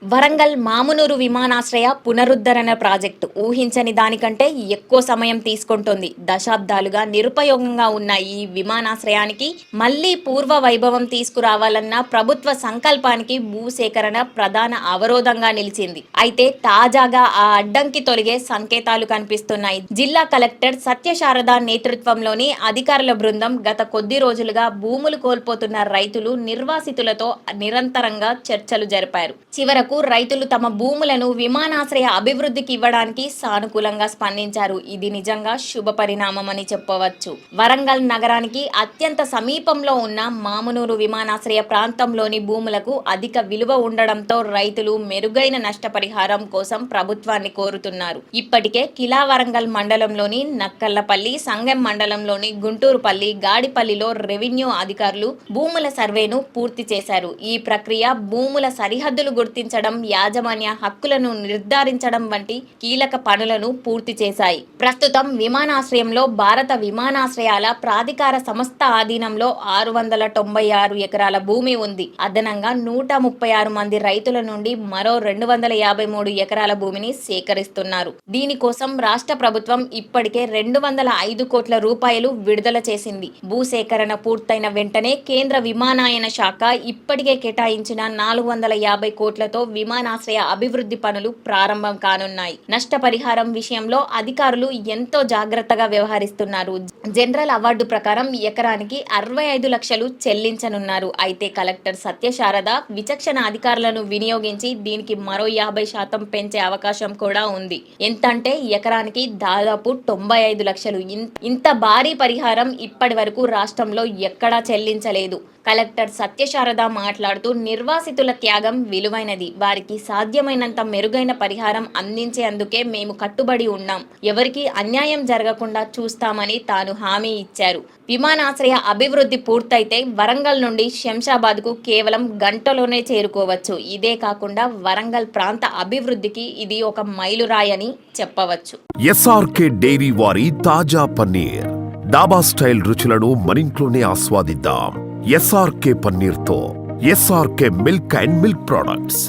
వరంగల్ మామునూరు విమానాశ్రయ పునరుద్ధరణ ప్రాజెక్టు ఊహించని దానికంటే ఎక్కువ సమయం తీసుకుంటోంది. దశాబ్దాలుగా నిరుపయోగంగా ఉన్న ఈ విమానాశ్రయానికి మళ్లీ పూర్వ వైభవం తీసుకురావాలన్న ప్రభుత్వ సంకల్పానికి భూసేకరణ ప్రధాన అవరోధంగా నిలిచింది. అయితే తాజాగా ఆ అడ్డంకి తొలగే సంకేతాలు కనిపిస్తున్నాయి. జిల్లా కలెక్టర్ సత్యశారద నేతృత్వంలోని అధికారుల బృందం గత కొద్ది రోజులుగా భూములు కోల్పోతున్న రైతులు, నిర్వాసితులతో నిరంతరంగా చర్చలు జరిపారు. చివరకు రైతులు తమ భూములను విమానాశ్రయ అభివృద్ధికి ఇవ్వడానికి సానుకూలంగా స్పందించారు. ఇది నిజంగా శుభ పరిణామమని చెప్పవచ్చు. వరంగల్ నగరానికి అత్యంత సమీపంలో ఉన్న మామునూరు విమానాశ్రయ ప్రాంతంలోని భూములకు అధిక విలువ ఉండడంతో రైతులు మెరుగైన నష్టపరిహారం కోసం ప్రభుత్వాన్ని కోరుతున్నారు. ఇప్పటికే కిలా వరంగల్ మండలంలోని నక్కల్లపల్లి, సంగెం మండలంలోని గుంటూరుపల్లి, గాడిపల్లిలో రెవెన్యూ అధికారులు భూముల సర్వేను పూర్తి చేశారు. ఈ ప్రక్రియ భూముల సరిహద్దులు గుర్తించడం, యాజమాన్య హక్కులను నిర్ధారించడం వంటి కీలక పనులను పూర్తి చేశాయి. ప్రస్తుతం విమానాశ్రయంలో భారత విమానాశ్రయాల ప్రాధికార సంస్థ ఆధీనంలో 696 ఎకరాల భూమి ఉంది. అదనంగా 136 మంది రైతుల నుండి మరో 253 ఎకరాల భూమిని సేకరిస్తున్నారు. దీనికోసం రాష్ట్ర ప్రభుత్వం ఇప్పటికే 205 కోట్ల రూపాయలు విడుదల చేసింది. భూసేకరణ పూర్తయిన వెంటనే కేంద్ర విమానయాన శాఖ ఇప్పటికే కేటాయించిన 450 కోట్లతో విమానాశ్రయ అభివృద్ధి పనులు ప్రారంభం కానున్నాయి. నష్టపరిహారం విషయంలో అధికారులు ఎంతో జాగ్రత్తగా వ్యవహరిస్తున్నారు. జనరల్ అవార్డు ప్రకారం ఎకరానికి 65 లక్షలు చెల్లించనున్నారు. అయితే కలెక్టర్ సత్యశారద విచక్షణ అధికారులను వినియోగించి దీనికి మరో 50% పెంచే అవకాశం కూడా ఉంది. ఎంతంటే ఎకరానికి దాదాపు 95 లక్షలు. ఇంత భారీ పరిహారం ఇప్పటి వరకు రాష్ట్రంలో ఎక్కడా చెల్లించలేదు. కలెక్టర్ సత్యశారద మాట్లాడుతూ, నిర్వాసితుల త్యాగం విలువైనది. వారికి సాధ్యమైనంత మెరుగైన పరిహారం అందించేందుకే మేము కట్టుబడి ఉన్నాం. ఎవరికీ అన్యాయం జరగకుండా చూస్తామని తాను హామీ ఇచ్చారు. విమానాశ్రయ అభివృద్ధి పూర్తయితే వరంగల్ నుండి శంషాబాద్కు కేవలం గంటలోనే చేరుకోవచ్చు. ఇదే కాకుండా వరంగల్ ప్రాంత అభివృద్ధికి ఇది ఒక మైలురాయని చెప్పవచ్చు. ఎస్ఆర్కే డైరీ వారి తాజా పన్నీర్, డాబా స్టైల్ రుచులను మనింట్లోనే ఆస్వాదిద్దాం. ఎస్ఆర్కే పన్నీర్తో SRK milk and milk products.